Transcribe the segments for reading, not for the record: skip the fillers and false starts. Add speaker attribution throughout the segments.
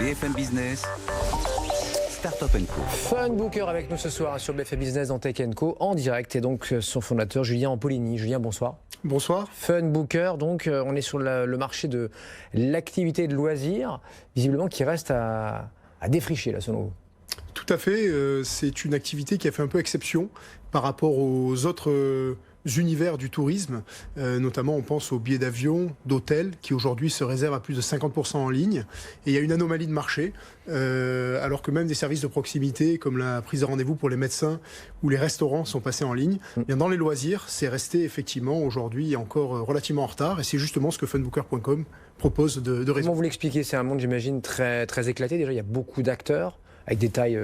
Speaker 1: BFM Business, Startup Co.
Speaker 2: Funbooker avec nous ce soir sur BFM Business dans Tech Co en direct, et donc son fondateur Julien Ampollini. Julien, bonsoir.
Speaker 3: Bonsoir.
Speaker 2: Funbooker, donc on est sur le marché de l'activité de loisirs, visiblement qui reste à défricher là selon vous.
Speaker 3: Tout à fait, c'est une activité qui a fait un peu exception par rapport aux autres univers du tourisme, notamment on pense aux billets d'avion, d'hôtels, qui aujourd'hui se réservent à plus de 50% en ligne. Et il y a une anomalie de marché, alors que même des services de proximité, comme la prise de rendez-vous pour les médecins ou les restaurants sont passés en ligne. Bien, dans les loisirs, c'est resté effectivement aujourd'hui encore relativement en retard, et c'est justement ce que funbooker.com propose de résoudre.
Speaker 2: Comment vous l'expliquez? C'est un monde, j'imagine, très, très éclaté. Déjà, il y a beaucoup d'acteurs avec des tailles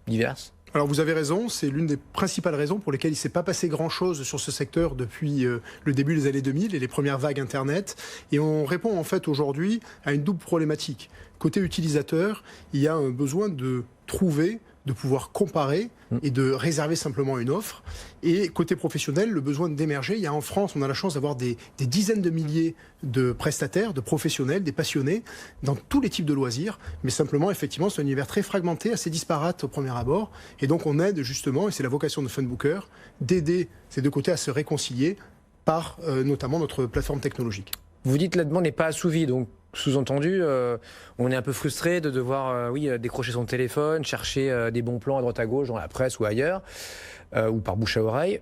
Speaker 2: diverses.
Speaker 3: Alors vous avez raison, c'est l'une des principales raisons pour lesquelles il ne s'est pas passé grand-chose sur ce secteur depuis le début des années 2000 et les premières vagues Internet. Et on répond en fait aujourd'hui à une double problématique. Côté utilisateur, il y a un besoin de trouver, de pouvoir comparer et de réserver simplement une offre. Et côté professionnel, le besoin d'émerger. Il y a en France, on a la chance d'avoir des dizaines de milliers de prestataires, de professionnels, des passionnés dans tous les types de loisirs. Mais simplement, effectivement, c'est un univers très fragmenté, assez disparate au premier abord. Et donc on aide justement, et c'est la vocation de Funbooker, d'aider ces deux côtés à se réconcilier par notamment notre plateforme technologique.
Speaker 2: Vous dites que la demande n'est pas assouvie, donc sous-entendu, on est un peu frustré de devoir décrocher son téléphone, chercher des bons plans à droite à gauche dans la presse ou ailleurs, ou par bouche à oreille.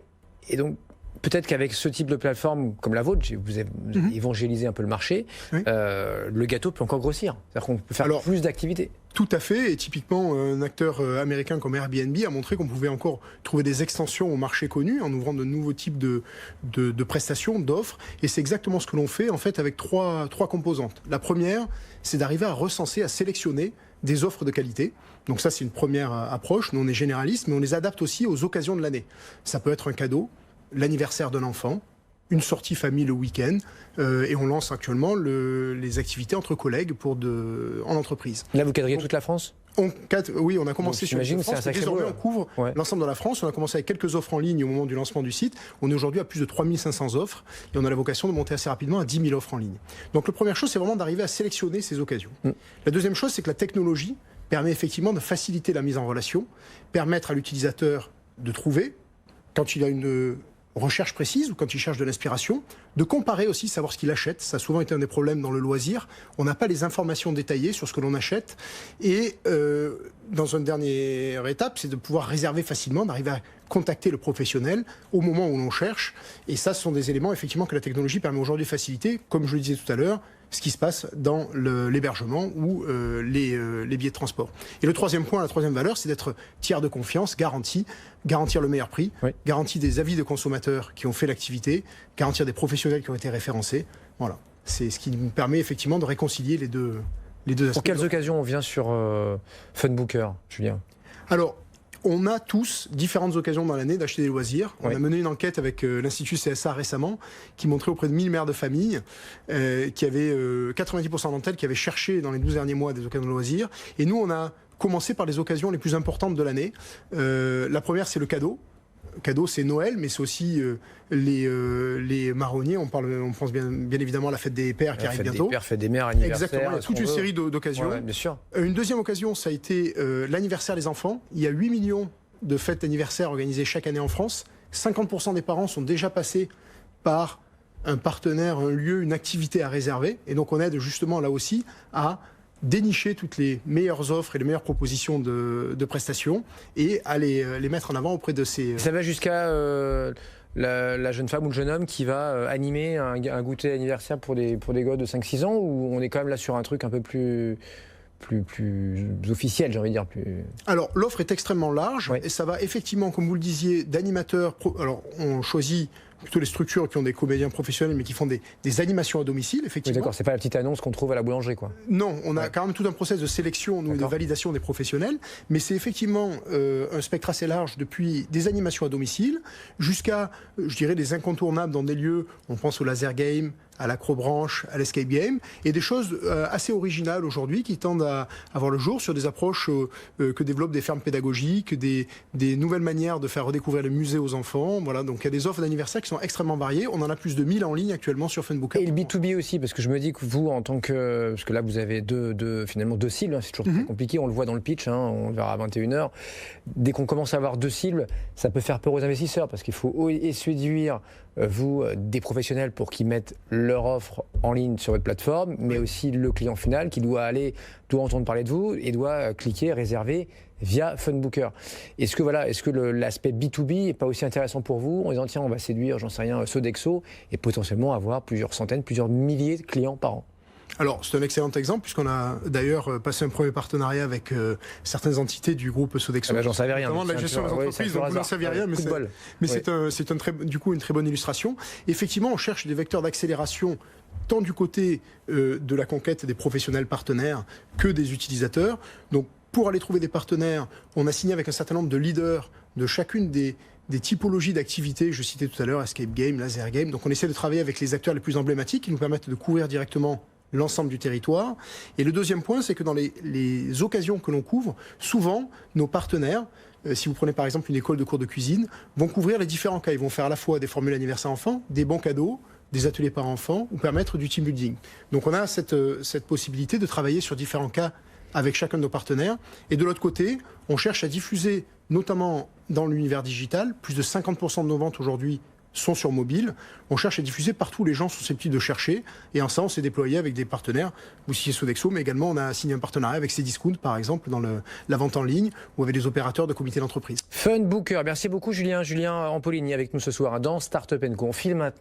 Speaker 2: Et donc, peut-être qu'avec ce type de plateforme comme la vôtre, vous avez évangélisé un peu le marché, oui. Le gâteau peut encore grossir. C'est-à-dire qu'on peut faire plus d'activités.
Speaker 3: Tout à fait, et typiquement un acteur américain comme Airbnb a montré qu'on pouvait encore trouver des extensions au marché connu en ouvrant de nouveaux types de prestations, d'offres, et c'est exactement ce que l'on fait en fait avec trois composantes. La première, c'est d'arriver à recenser, à sélectionner des offres de qualité. Donc ça, c'est une première approche. Nous, on est généraliste, mais on les adapte aussi aux occasions de l'année. Ça peut être un cadeau, l'anniversaire d'un enfant, une sortie famille le week-end, et on lance actuellement les activités entre collègues en entreprise.
Speaker 2: Là, vous cadrez toute la France ?
Speaker 3: Oui, on a commencé sur
Speaker 2: la
Speaker 3: France. Désormais, on couvre l'ensemble de la France. On a commencé avec quelques offres en ligne au moment du lancement du site. On est aujourd'hui à plus de 3500 offres, et on a la vocation de monter assez rapidement à 10 000 offres en ligne. Donc la première chose, c'est vraiment d'arriver à sélectionner ces occasions. La deuxième chose, c'est que la technologie permet effectivement de faciliter la mise en relation, permettre à l'utilisateur de trouver, quand il a une recherche précise ou quand il cherche de l'inspiration, de comparer aussi, savoir ce qu'il achète. Ça a souvent été un des problèmes dans le loisir. On n'a pas les informations détaillées sur ce que l'on achète. Et dans une dernière étape, c'est de pouvoir réserver facilement, d'arriver à contacter le professionnel au moment où l'on cherche. Et ça, ce sont des éléments effectivement que la technologie permet aujourd'hui de faciliter, comme je le disais tout à l'heure, ce qui se passe dans l'hébergement ou les billets de transport. Et le troisième point, la troisième valeur, c'est d'être tiers de confiance, garantir le meilleur prix, garantir des avis de consommateurs qui ont fait l'activité, garantir des professionnels qui ont été référencés. Voilà, c'est ce qui nous permet effectivement de réconcilier les deux aspects.
Speaker 2: Pour quelles occasions on vient sur Funbooker, Julien ? Alors,
Speaker 3: on a tous différentes occasions dans l'année d'acheter des loisirs. On a mené une enquête avec l'Institut CSA récemment qui montrait auprès de 1000 mères de famille qui avaient 90% d'entre elles qui avaient cherché dans les 12 derniers mois des occasions de loisirs. Et nous, on a commencé par les occasions les plus importantes de l'année. La première, c'est le cadeau. Cadeau, c'est Noël, mais c'est aussi les marronniers. On pense bien évidemment à la fête des pères qui arrive bientôt.
Speaker 2: Fête des pères, fête des mères, anniversaire.
Speaker 3: Exactement, il y a toute une série d'occasions.
Speaker 2: Bien sûr.
Speaker 3: Une deuxième occasion, ça a été l'anniversaire des enfants. Il y a 8 millions de fêtes d'anniversaire organisées chaque année en France. 50% des parents sont déjà passés par un partenaire, un lieu, une activité à réserver. Et donc on aide justement là aussi à dénicher toutes les meilleures offres et les meilleures propositions de prestations et à les mettre en avant auprès de ces...
Speaker 2: Ça va jusqu'à la jeune femme ou le jeune homme qui va animer un goûter anniversaire pour des gosses de 5-6 ans, ou on est quand même là sur un truc un peu plus officiel, j'ai envie de dire.
Speaker 3: Alors, l'offre est extrêmement large et ça va effectivement, comme vous le disiez, d'animateurs. Alors, on choisit plutôt les structures qui ont des comédiens professionnels mais qui font des animations à domicile, effectivement.
Speaker 2: Oui, d'accord, c'est pas la petite annonce qu'on trouve à la boulangerie, quoi.
Speaker 3: Non, on a quand même tout un process de sélection, nous, et de validation des professionnels, mais c'est effectivement un spectre assez large, depuis des animations à domicile jusqu'à, je dirais, des incontournables dans des lieux, on pense au laser game, à l'Acrobranche, à l'Escape Game, et des choses assez originales aujourd'hui qui tendent à avoir le jour sur des approches que développent des fermes pédagogiques, des nouvelles manières de faire redécouvrir le musée aux enfants. Voilà, donc il y a des offres d'anniversaire qui sont extrêmement variées. On en a plus de 1000 en ligne actuellement sur Funbooker.
Speaker 2: Et le B2B aussi, parce que je me dis que vous, en tant que... Parce que là, vous avez finalement deux cibles, hein, c'est toujours très compliqué, on le voit dans le pitch, hein, on le verra à 21h. Dès qu'on commence à avoir deux cibles, ça peut faire peur aux investisseurs, parce qu'il faut séduire, vous, des professionnels pour qu'ils mettent leur offre en ligne sur votre plateforme, mais aussi le client final qui doit entendre parler de vous et doit cliquer, réserver via Funbooker. Est-ce que l'aspect B2B n'est pas aussi intéressant pour vous en disant tiens, on va séduire, j'en sais rien, Sodexo et potentiellement avoir plusieurs centaines, plusieurs milliers de clients par an?
Speaker 3: Alors, c'est un excellent exemple, puisqu'on a d'ailleurs passé un premier partenariat avec certaines entités du groupe Sodexo.
Speaker 2: J'en savais rien.
Speaker 3: Notamment de la gestion des entreprises, donc vous n'en saviez rien, mais c'est une très bonne illustration. Effectivement, on cherche des vecteurs d'accélération tant du côté de la conquête des professionnels partenaires que des utilisateurs. Donc, pour aller trouver des partenaires, on a signé avec un certain nombre de leaders de chacune des typologies d'activités, je citais tout à l'heure, Escape Game, Laser Game. Donc on essaie de travailler avec les acteurs les plus emblématiques qui nous permettent de couvrir directement l'ensemble du territoire. Et le deuxième point, c'est que dans les occasions que l'on couvre, souvent, nos partenaires, si vous prenez par exemple une école de cours de cuisine, vont couvrir les différents cas. Ils vont faire à la fois des formules anniversaire enfant, des bons cadeaux, des ateliers par enfant ou permettre du team building. Donc on a cette possibilité de travailler sur différents cas avec chacun de nos partenaires. Et de l'autre côté, on cherche à diffuser, notamment dans l'univers digital, plus de 50% de nos ventes aujourd'hui sont sur mobile. On cherche à diffuser partout où les gens sont susceptibles de chercher. Et en ça, on s'est déployé avec des partenaires. Vous citez Sodexo, mais également on a signé un partenariat avec Cdiscount, par exemple, dans la vente en ligne, ou avec des opérateurs de comités d'entreprise.
Speaker 2: Funbooker, merci beaucoup Julien Ampoligny avec nous ce soir dans Startup & Co. On file maintenant.